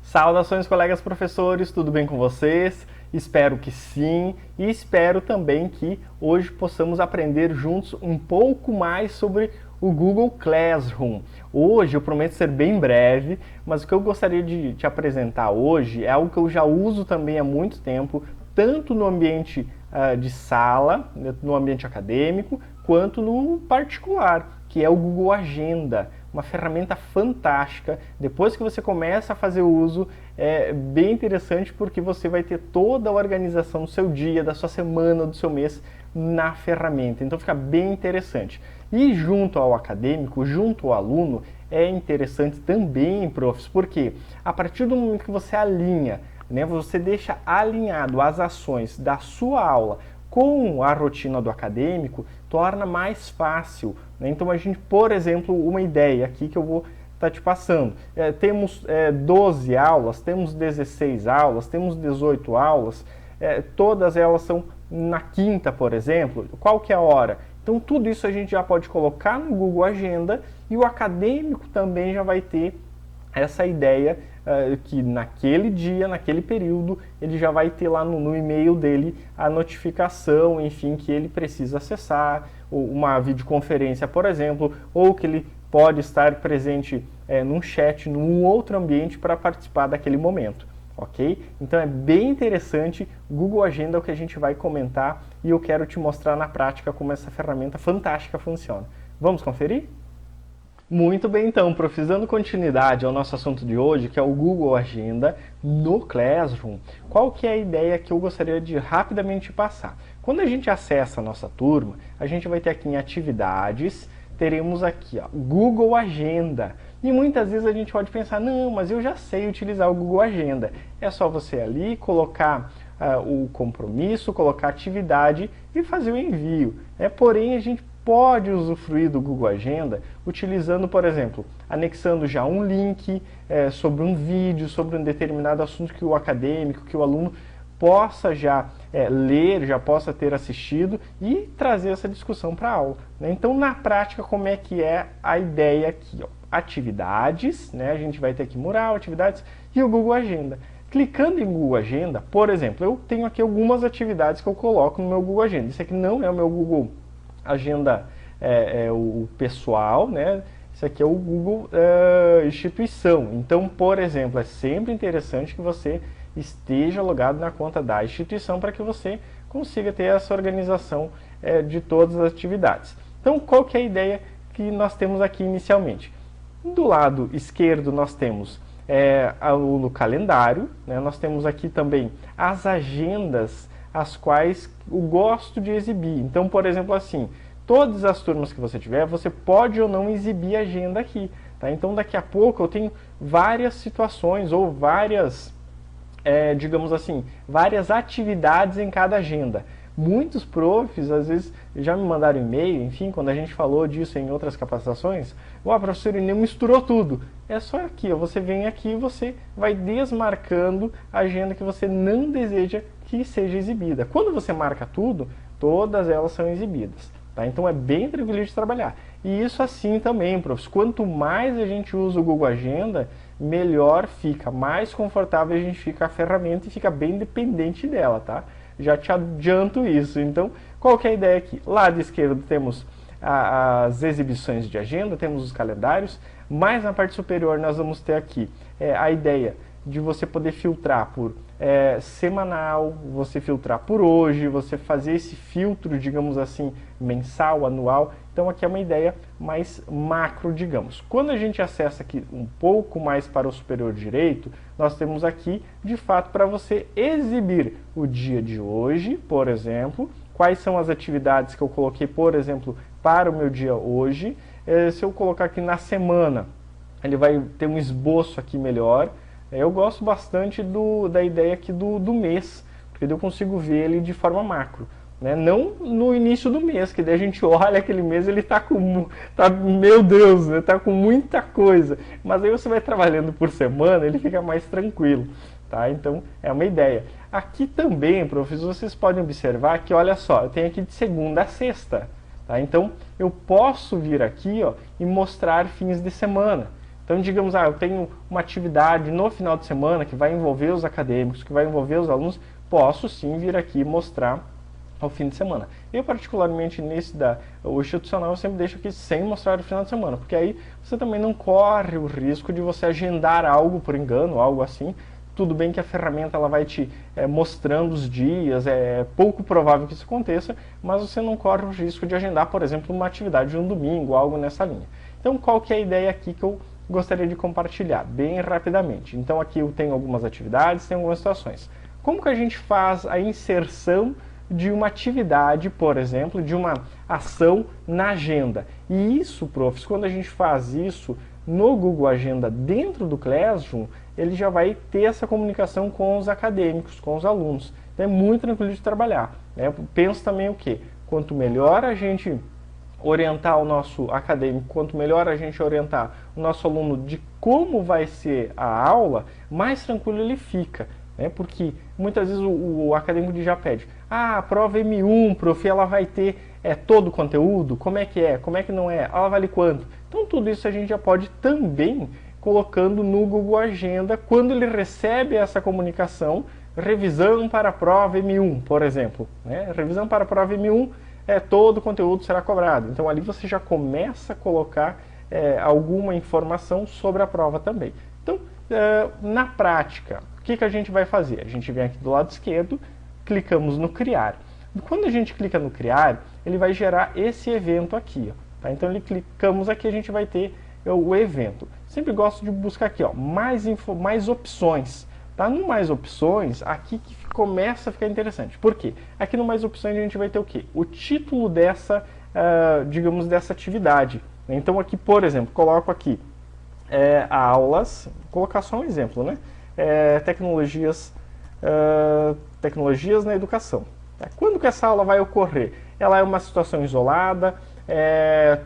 Saudações, colegas professores, tudo bem com vocês? Espero que sim, e espero também que hoje possamos aprender juntos um pouco mais sobre o Google Classroom. Hoje eu prometo ser bem breve, mas o que eu gostaria de te apresentar hoje é algo que eu já uso também há muito tempo, tanto no ambiente de sala, no ambiente acadêmico, quanto no particular, que é o Google Agenda. Uma ferramenta fantástica. Depois que você começa a fazer uso, é bem interessante porque você vai ter toda a organização do seu dia, da sua semana, do seu mês na ferramenta. Então fica bem interessante. E junto ao acadêmico, junto ao aluno, é interessante também, profs, porque a partir do momento que você alinha, você deixa alinhado as ações da sua aula com a rotina do acadêmico, torna mais fácil. Então a gente, por exemplo, uma ideia aqui que eu vou estar te passando. Temos 12 aulas, temos 16 aulas, temos 18 aulas, todas elas são na quinta, por exemplo. Qual que é a hora? Então tudo isso a gente já pode colocar no Google Agenda e o acadêmico também já vai ter essa ideia que naquele dia, naquele período, ele já vai ter lá no e-mail dele a notificação, enfim, que ele precisa acessar, uma videoconferência, por exemplo, ou que ele pode estar presente num chat, num outro ambiente para participar daquele momento, ok? Então é bem interessante, Google Agenda é o que a gente vai comentar e eu quero te mostrar na prática como essa ferramenta fantástica funciona. Vamos conferir? Muito bem, então, professor, dando continuidade ao nosso assunto de hoje, que é o Google Agenda no Classroom, qual que é a ideia que eu gostaria de rapidamente passar? Quando a gente acessa a nossa turma, a gente vai ter aqui em atividades, teremos aqui, ó, Google Agenda. E muitas vezes a gente pode pensar, não, mas eu já sei utilizar o Google Agenda. É só você ali colocar o compromisso, colocar a atividade e fazer o envio. Porém, a gente pode usufruir do Google Agenda utilizando, por exemplo, anexando já um link sobre um vídeo, sobre um determinado assunto que o acadêmico, que o aluno possa já ler, já possa ter assistido e trazer essa discussão para a aula. Então, na prática, como é que é a ideia aqui? Ó? Atividades, a gente vai ter aqui mural, atividades e o Google Agenda. Clicando em Google Agenda, por exemplo, eu tenho aqui algumas atividades que eu coloco no meu Google Agenda. Isso aqui não é o meu Google Agenda o pessoal, Isso aqui é o Google Instituição. Então, por exemplo, é sempre interessante que você esteja logado na conta da instituição para que você consiga ter essa organização de todas as atividades. Então, qual que é a ideia que nós temos aqui inicialmente? Do lado esquerdo nós temos no calendário, nós temos aqui também as agendas as quais eu gosto de exibir. Então, por exemplo, assim, todas as turmas que você tiver, você pode ou não exibir a agenda aqui. Tá? Então, daqui a pouco eu tenho várias situações ou várias, digamos assim, várias atividades em cada agenda. Muitos profs, às vezes, já me mandaram e-mail, enfim, quando a gente falou disso em outras capacitações, professor, ele misturou tudo. É só aqui, ó, você vem aqui e você vai desmarcando a agenda que você não deseja que seja exibida. Quando você marca tudo, todas elas são exibidas. Tá? Então é bem tranquilo de trabalhar. E isso assim também, professor. Quanto mais a gente usa o Google Agenda, melhor fica, mais confortável a gente fica a ferramenta e fica bem dependente dela, tá? Já te adianto isso. Então, qual que é a ideia aqui? Lado esquerdo temos as exibições de agenda, temos os calendários, mas na parte superior nós vamos ter aqui a ideia de você poder filtrar por semanal, você filtrar por hoje, você fazer esse filtro, digamos assim, mensal, anual. Então aqui é uma ideia mais macro, digamos. Quando a gente acessa aqui um pouco mais para o superior direito, nós temos aqui, de fato, para você exibir o dia de hoje, por exemplo, quais são as atividades que eu coloquei, por exemplo, para o meu dia hoje. Se eu colocar aqui na semana, ele vai ter um esboço aqui melhor. Eu gosto bastante da ideia aqui do mês, porque eu consigo ver ele de forma macro. Não no início do mês, que daí a gente olha aquele mês ele meu Deus, tá com muita coisa. Mas aí você vai trabalhando por semana, ele fica mais tranquilo. Tá? Então é uma ideia. Aqui também, professor, vocês podem observar que, olha só, eu tenho aqui de segunda a sexta. Tá? Então eu posso vir aqui, ó, e mostrar fins de semana. Então, digamos, eu tenho uma atividade no final de semana que vai envolver os acadêmicos, que vai envolver os alunos, posso sim vir aqui mostrar ao fim de semana. Eu, particularmente, o institucional, eu sempre deixo aqui sem mostrar o final de semana, porque aí você também não corre o risco de você agendar algo por engano, algo assim. Tudo bem que a ferramenta ela vai te mostrando os dias, é pouco provável que isso aconteça, mas você não corre o risco de agendar, por exemplo, uma atividade de um domingo, algo nessa linha. Então, qual que é a ideia aqui que eu gostaria de compartilhar? Bem rapidamente. Então, aqui eu tenho algumas atividades, tenho algumas situações. Como que a gente faz a inserção de uma atividade, por exemplo, de uma ação na agenda? E isso, profs, quando a gente faz isso no Google Agenda dentro do Classroom, ele já vai ter essa comunicação com os acadêmicos, com os alunos. Então é muito tranquilo de trabalhar. Né? Penso também o quê? Quanto melhor a gente orientar o nosso acadêmico, quanto melhor a gente orientar o nosso aluno de como vai ser a aula, mais tranquilo ele fica. Né? Porque muitas vezes o acadêmico já pede, a prova M1, prof, ela vai ter todo o conteúdo? Como é? Como é que não é? Ela vale quanto? Então tudo isso a gente já pode também colocando no Google Agenda, quando ele recebe essa comunicação, revisão para a prova M1, por exemplo. Né? Revisão para a prova M1, todo o conteúdo será cobrado. Então ali você já começa a colocar alguma informação sobre a prova também. Então, na prática, o que a gente vai fazer? A gente vem aqui do lado esquerdo, clicamos no Criar. Quando a gente clica no Criar, ele vai gerar esse evento aqui. Ó, tá? Então, clicamos aqui, a gente vai ter o evento. Sempre gosto de buscar aqui, ó, mais opções. Tá? No mais opções, aqui que começa a ficar interessante. Por quê? Aqui no mais opções a gente vai ter o quê? O título dessa, digamos, dessa atividade. Então aqui, por exemplo, coloco aqui aulas, vou colocar só um exemplo, né? Tecnologias na educação. Tá? Quando que essa aula vai ocorrer? Ela é uma situação isolada,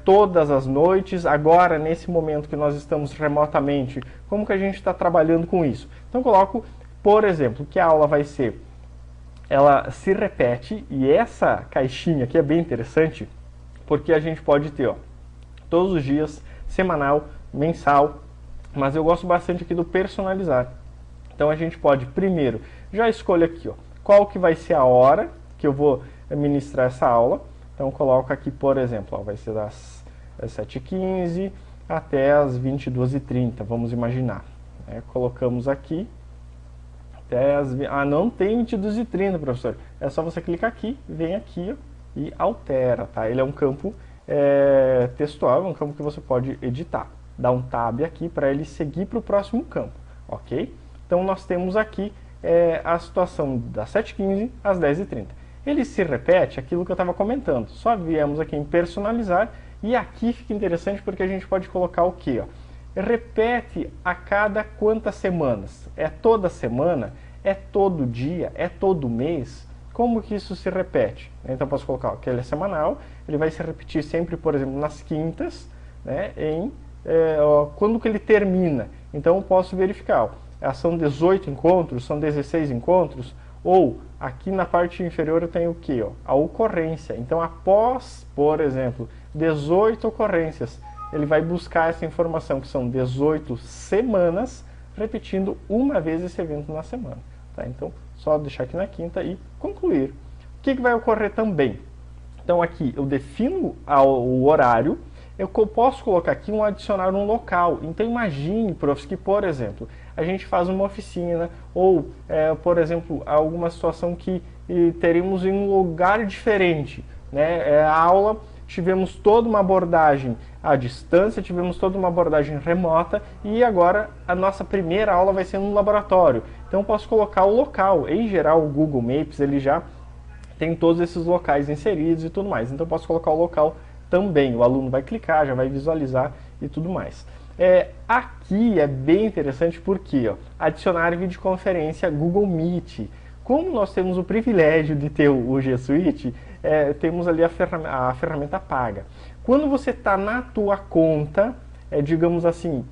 todas as noites, agora nesse momento que nós estamos remotamente, como que a gente está trabalhando com isso? Então coloco, por exemplo, que a aula vai ser, ela se repete, e essa caixinha aqui é bem interessante, porque a gente pode ter, ó, todos os dias, semanal, mensal, mas eu gosto bastante aqui do personalizar. Então a gente pode, primeiro, já escolho aqui, ó, qual que vai ser a hora que eu vou ministrar essa aula. Então coloco aqui, por exemplo, ó, vai ser das 7h15 até as 22h30, vamos imaginar. Colocamos aqui até as... não tem 22h30, professor. É só você clicar aqui, vem aqui, ó, e altera, tá? Ele é um campo textual, é um campo que você pode editar. Dá um tab aqui para ele seguir para o próximo campo, ok? Então nós temos aqui a situação das 7h15 às 10h30. Ele se repete aquilo que eu estava comentando. Só viemos aqui em personalizar e aqui fica interessante porque a gente pode colocar o quê? Ó? Repete a cada quantas semanas? É toda semana? É todo dia? É todo mês? Como que isso se repete? Então posso colocar que ele é semanal, ele vai se repetir sempre, por exemplo, nas quintas, né, quando que ele termina. Então eu posso verificar, ó, são 18 encontros, são 16 encontros, ou aqui na parte inferior eu tenho o que? A ocorrência. Então após, por exemplo, 18 ocorrências, ele vai buscar essa informação, que são 18 semanas, repetindo uma vez esse evento na semana. Tá? Então, só deixar aqui na quinta e concluir. O que vai ocorrer também? Então aqui eu defino o horário, eu posso colocar aqui adicionar um local. Então imagine, profs, que, por exemplo, a gente faz uma oficina ou, por exemplo, alguma situação que teremos em um lugar diferente. Né? A aula, tivemos toda uma abordagem à distância, tivemos toda uma abordagem remota e agora a nossa primeira aula vai ser no laboratório. Então eu posso colocar o local. Em geral, o Google Maps ele já tem todos esses locais inseridos e tudo mais. Então eu posso colocar o local também. O aluno vai clicar, já vai visualizar e tudo mais. Aqui é bem interessante porque adicionar videoconferência Google Meet. Como nós temos o privilégio de ter o G Suite, temos ali a ferramenta paga. Quando você está na tua conta, digamos assim,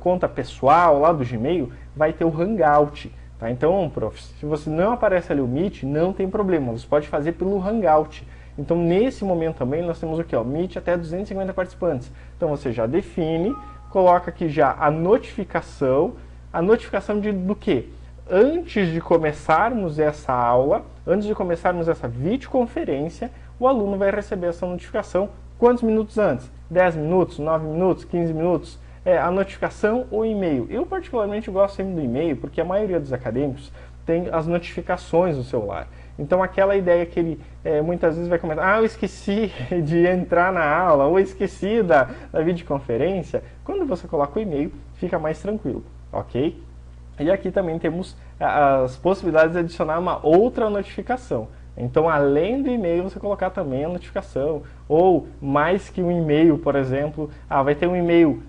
conta pessoal lá do Gmail, vai ter o Hangout. Tá? Então, prof, se você não aparece ali o Meet, não tem problema, você pode fazer pelo Hangout. Então, nesse momento também, nós temos o quê? Meet até 250 participantes. Então, você já define coloca aqui já a notificação do quê? Antes de começarmos essa aula, antes de começarmos essa videoconferência, o aluno vai receber essa notificação quantos minutos antes? 10 minutos, 9 minutos, 15 minutos? A notificação ou e-mail? Eu particularmente gosto sempre do e-mail, porque a maioria dos acadêmicos tem as notificações no celular. Então aquela ideia que ele muitas vezes vai comentar, eu esqueci de entrar na aula, ou esqueci da videoconferência, quando você coloca o e-mail, fica mais tranquilo, ok? E aqui também temos as possibilidades de adicionar uma outra notificação. Então, além do e-mail, você colocar também a notificação. Ou, mais que um e-mail, por exemplo, vai ter um e-mail,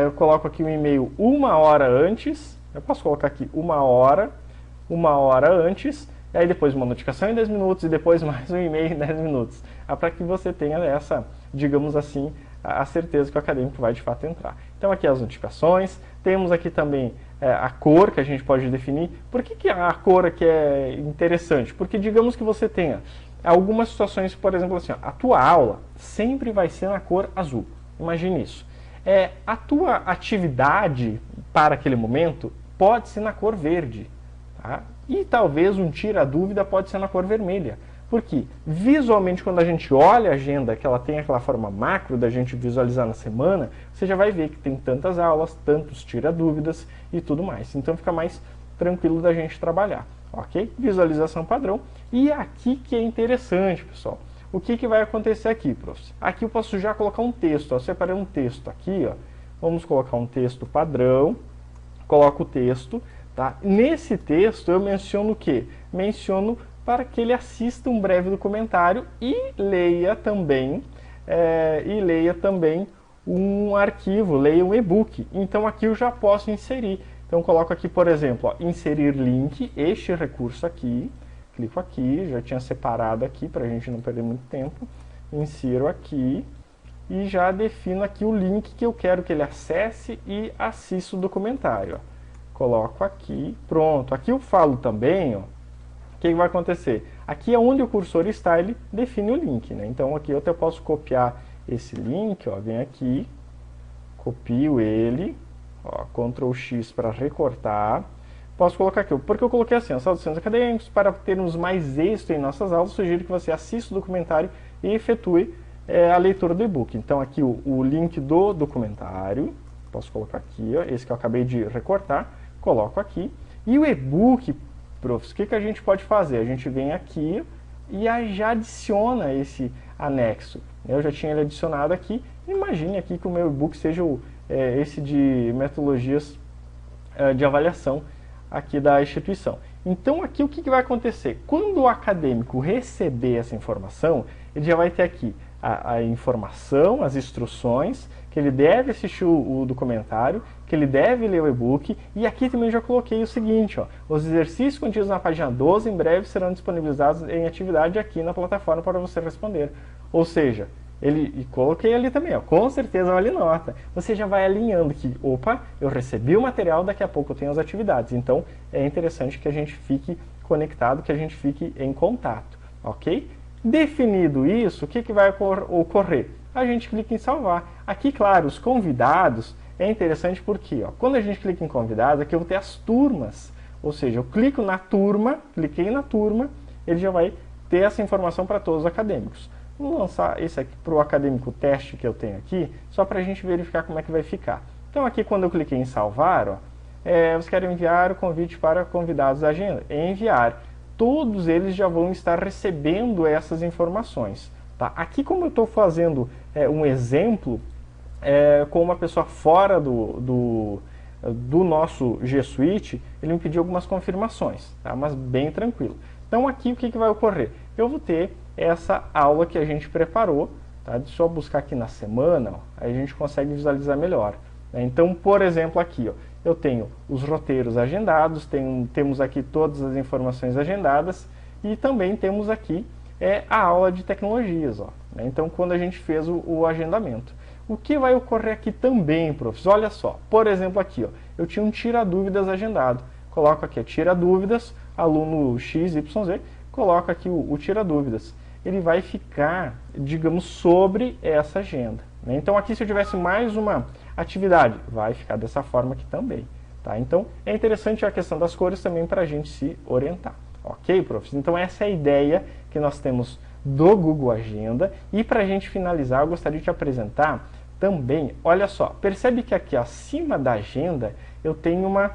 eu coloco aqui um e-mail 1 hora antes, eu posso colocar aqui 1 hora antes, e aí depois uma notificação em 10 minutos, e depois mais um e-mail em 10 minutos. Para que você tenha essa, digamos assim, a certeza que o acadêmico vai de fato entrar. Então aqui as notificações, temos aqui também a cor que a gente pode definir. Por que a cor aqui é interessante? Porque digamos que você tenha algumas situações, por exemplo, assim, a tua aula sempre vai ser na cor azul. Imagine isso. A tua atividade para aquele momento pode ser na cor verde. Tá? E talvez um tira-dúvida pode ser na cor vermelha. Porque visualmente, quando a gente olha a agenda, que ela tem aquela forma macro da gente visualizar na semana, você já vai ver que tem tantas aulas, tantos tira-dúvidas e tudo mais. Então fica mais tranquilo da gente trabalhar, ok? Visualização padrão. E aqui que é interessante, pessoal. O que vai acontecer aqui, professor? Aqui eu posso já colocar um texto. Eu separei um texto aqui, ó. Vamos colocar um texto padrão. Coloco o texto, tá? Nesse texto eu menciono o quê? Menciono para que ele assista um breve documentário e leia também um arquivo, leia um e-book. Então aqui eu já posso inserir. Então coloco aqui, por exemplo, inserir link, este recurso aqui, clico aqui, já tinha separado aqui para a gente não perder muito tempo, insiro aqui e já defino aqui o link que eu quero que ele acesse e assista o documentário. Ó. Coloco aqui, pronto. Aqui eu falo também, ó, o que vai acontecer? Aqui é onde o cursor está, ele define o link, né? Então aqui eu até posso copiar esse link, ó, vem aqui, copio ele, ó, Ctrl X para recortar. Posso colocar aqui, porque eu coloquei assim, saudações acadêmicos, para termos mais êxito em nossas aulas, sugiro que você assista o documentário e efetue a leitura do e-book. Então aqui o link do documentário, posso colocar aqui, ó, esse que eu acabei de recortar, coloco aqui, e o e-book, profs, o que a gente pode fazer? A gente vem aqui e já adiciona esse anexo. Eu já tinha ele adicionado aqui. Imagine aqui que o meu e-book seja esse de metodologias de avaliação aqui da instituição. Então aqui o que vai acontecer? Quando o acadêmico receber essa informação, ele já vai ter aqui a informação, as instruções, que ele deve assistir o documentário, que ele deve ler o e-book, e aqui também já coloquei o seguinte, ó, os exercícios contidos na página 12 em breve serão disponibilizados em atividade aqui na plataforma para você responder. Ou seja, e coloquei ali também, ó, com certeza vale nota. Você já vai alinhando que, opa, eu recebi o material, daqui a pouco eu tenho as atividades. Então é interessante que a gente fique conectado, que a gente fique em contato, ok? Definido isso, o que vai ocorrer? A gente clica em salvar. Aqui, claro, os convidados, é interessante porque, ó, quando a gente clica em convidados, aqui eu vou ter as turmas. Ou seja, eu clico na turma, cliquei na turma, ele já vai ter essa informação para todos os acadêmicos. Vou lançar esse aqui para o acadêmico teste que eu tenho aqui, só para a gente verificar como é que vai ficar. Então aqui quando eu cliquei em salvar, ó, você quer enviar o convite para convidados da agenda? Enviar. Todos eles já vão estar recebendo essas informações. Tá? Aqui como eu estou fazendo um exemplo com uma pessoa fora do nosso G Suite, ele me pediu algumas confirmações, tá? Mas bem tranquilo. Então aqui o que vai ocorrer? Eu vou ter essa aula que a gente preparou, tá? Deixa eu buscar aqui na semana, ó, aí a gente consegue visualizar melhor. Né? Então, por exemplo, aqui, ó, eu tenho os roteiros agendados, temos aqui todas as informações agendadas e também temos aqui a aula de tecnologias. Ó, né? Então, quando a gente fez o agendamento. O que vai ocorrer aqui também, professor? Olha só, por exemplo aqui, ó, eu tinha um tira-dúvidas agendado. Coloco aqui, tira-dúvidas, aluno XYZ, coloco aqui o tira-dúvidas. Ele vai ficar, digamos, sobre essa agenda. Né? Então aqui se eu tivesse mais uma atividade. Vai ficar dessa forma aqui também. Tá? Então, é interessante a questão das cores também para a gente se orientar. Ok, profs? Então, essa é a ideia que nós temos do Google Agenda. E para a gente finalizar, eu gostaria de te apresentar também, olha só, percebe que aqui acima da agenda eu tenho uma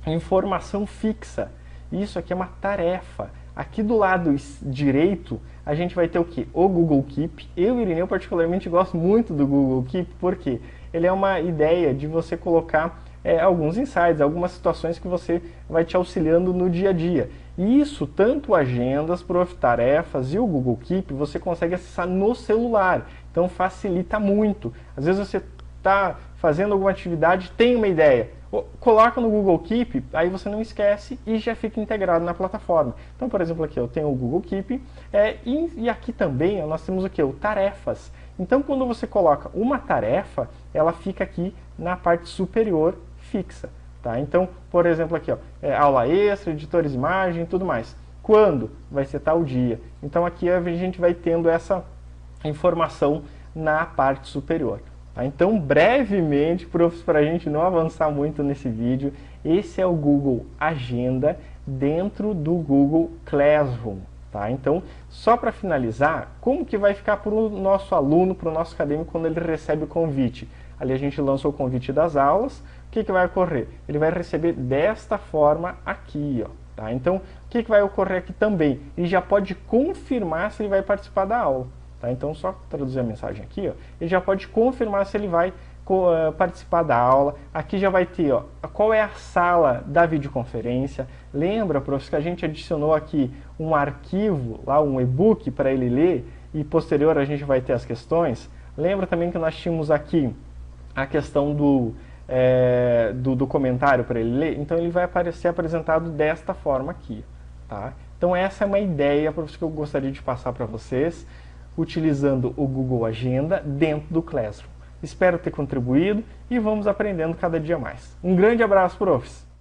informação fixa. Isso aqui é uma tarefa. Aqui do lado direito, a gente vai ter o quê? O Google Keep. Eu, Irineu, particularmente gosto muito do Google Keep, porque ele é uma ideia de você colocar alguns insights, algumas situações que você vai te auxiliando no dia a dia. E isso, tanto agendas, tarefas e o Google Keep, você consegue acessar no celular. Então facilita muito. Às vezes você está fazendo alguma atividade, tem uma ideia, coloca no Google Keep, aí você não esquece e já fica integrado na plataforma. Então, por exemplo, aqui eu tenho o Google Keep e aqui também nós temos o que? O Tarefas. Então, quando você coloca uma tarefa, ela fica aqui na parte superior fixa. Tá? Então, por exemplo, aqui, ó, aula extra, editores de imagem, tudo mais. Quando? Vai ser tal dia. Então, aqui a gente vai tendo essa informação na parte superior. Tá? Então, brevemente, profs, para a gente não avançar muito nesse vídeo, esse é o Google Agenda dentro do Google Classroom. Tá? Então, só para finalizar, como que vai ficar para o nosso aluno, para o nosso acadêmico, quando ele recebe o convite? Ali a gente lança o convite das aulas, o que vai ocorrer? Ele vai receber desta forma aqui, ó. Tá? Então, o que vai ocorrer aqui também? Ele já pode confirmar se ele vai participar da aula. Tá? Então, só traduzir a mensagem aqui, ó, ele já pode confirmar se ele vai participar da aula. Aqui já vai ter, ó, qual é a sala da videoconferência. Lembra, professor, que a gente adicionou aqui um arquivo, lá um e-book para ele ler e posterior a gente vai ter as questões. Lembra também que nós tínhamos aqui a questão do comentário para ele ler? Então ele vai ser apresentado desta forma aqui. Tá? Então essa é uma ideia, professor, que eu gostaria de passar para vocês, utilizando o Google Agenda dentro do Classroom. Espero ter contribuído e vamos aprendendo cada dia mais. Um grande abraço, profs!